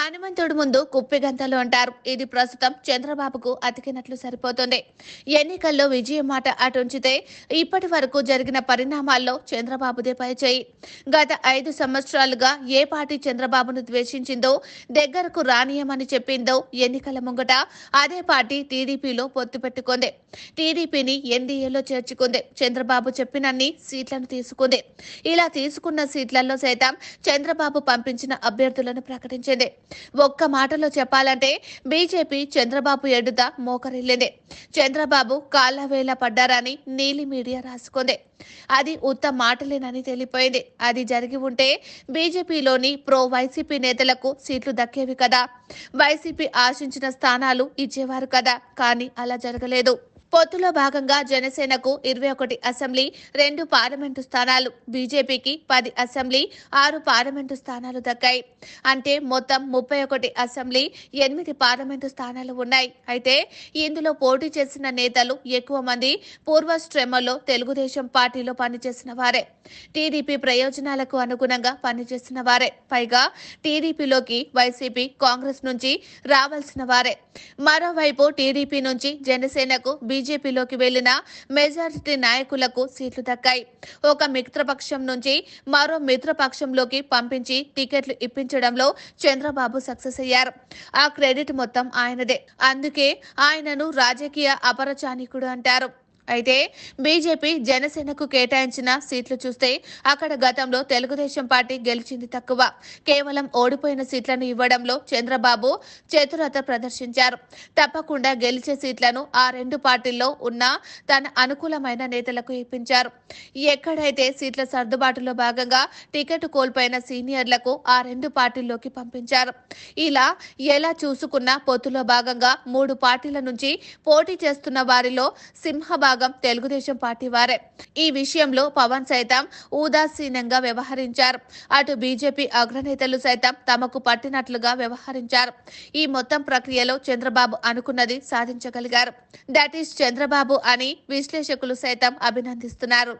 హనుమంతుడి ముందు కుప్పిగంతలు అంటారు. ఇది ప్రస్తుతం చంద్రబాబుకు అతికినట్లు సరిపోతుంది. ఎన్నికల్లో విజయం మాట అటుంచితే ఇప్పటి వరకు జరిగిన పరిణామాల్లో చంద్రబాబుదే పైచేయి. గత 5 సంవత్సరాలుగా ఏ పార్టీ చంద్రబాబును ద్వేషించిందో, దగ్గరకు రానియమని చెప్పిందో ఎన్నికల ముంగట అదే పార్టీ టీడీపీలో పొత్తు పెట్టుకుంది. టీడీపీని ఎన్డీఏలో చేర్చుకుంది. చంద్రబాబు చెప్పినన్ని సీట్లను తీసుకుంది. ఇలా తీసుకున్న సీట్లలో సైతం చంద్రబాబు పంపించిన అభ్యర్థులను ప్రకటించింది. ఒక్క మాటలో చెప్పాలంటే బీజేపీ చంద్రబాబు ఎడుత మోకరిల్లింది. చంద్రబాబు కాళ్ళవేళ పడ్డారని నీలి మీడియా రాసుకుంది. అది ఉత్త మాటలేనని తెలిపోయింది. అది జరిగి ఉంటే బీజేపీలోని వైసీపీ నేతలకు సీట్లు దక్కేవి కదా, వైసీపీ ఆశించిన స్థానాలు ఇచ్చేవారు కదా. కానీ అలా జరగలేదు. పొత్తులో భాగంగా జనసేనకు 21 అసెంబ్లీ, 2 పార్లమెంటు స్థానాలు, బీజేపీకి 10 అసెంబ్లీ, 6 పార్లమెంటు స్థానాలు దక్కాయి. అంటే మొత్తం 31 అసెంబ్లీ, 8 పార్లమెంటు స్థానాలు ఉన్నాయి. అయితే ఇందులో పోటీ చేసిన నేతలు ఎక్కువ మంది పూర్వశ్రమలో తెలుగుదేశం పార్టీలో పనిచేసిన వారే, టీడీపీ ప్రయోజనాలకు అనుగుణంగా పనిచేసిన వారే, పైగా టీడీపీలోకి వైసీపీ, కాంగ్రెస్ నుంచి రావాల్సిన వారే. మరోవైపు టీడీపీ నుంచి జనసేనకు, బీజేపీలోకి వెళ్లిన మెజారిటీ నాయకులకు సీట్లు దక్కాయి. ఒక మిత్రపక్షం నుంచి మరో మిత్రపక్షంలోకి పంపించి టికెట్లు ఇప్పించడంలో చంద్రబాబు సక్సెస్ అయ్యారు. ఆ క్రెడిట్ మొత్తం ఆయనదే. అందుకే ఆయనను రాజకీయ అపరచానికుడు అంటారు. అయితే బీజేపీ జనసేనకు కేటాయించిన సీట్లు చూస్తే అక్కడ గతంలో తెలుగుదేశం పార్టీ గెలిచింది తక్కువ. కేవలం ఓడిపోయిన సీట్లను ఇవ్వడంలో చంద్రబాబు చతురత ప్రదర్శించారు. తప్పకుండా గెలిచే సీట్లను ఆ 2 పార్టీల్లో ఉన్న తన అనుకూలమైన నేతలకు ఇప్పించారు. ఎక్కడైతే సీట్ల సర్దుబాటులో భాగంగా టికెట్ కోల్పోయిన సీనియర్లకు ఆ 2 పార్టీల్లోకి పంపించారు. ఇలా ఎలా చూసుకున్నా పొత్తులో భాగంగా 3 పార్టీల నుంచి పోటీ చేస్తున్న వారిలో సింహభాగం తెలుగుదేశం పార్టీ వారే. ఈ విషయంలో పవన్ సైతం ఉదాసీనంగా వ్యవహరించారు. అటు బీజేపీ అగ్రనేతలు సైతం తమకు పట్టినట్లుగా వ్యవహరించారు. ఈ మొత్తం ప్రక్రియలో చంద్రబాబు అనుకున్నది సాధించగలిగారు. దట్ ఈస్ చంద్రబాబు అని విశ్లేషకులు సైతం అభినందిస్తున్నారు.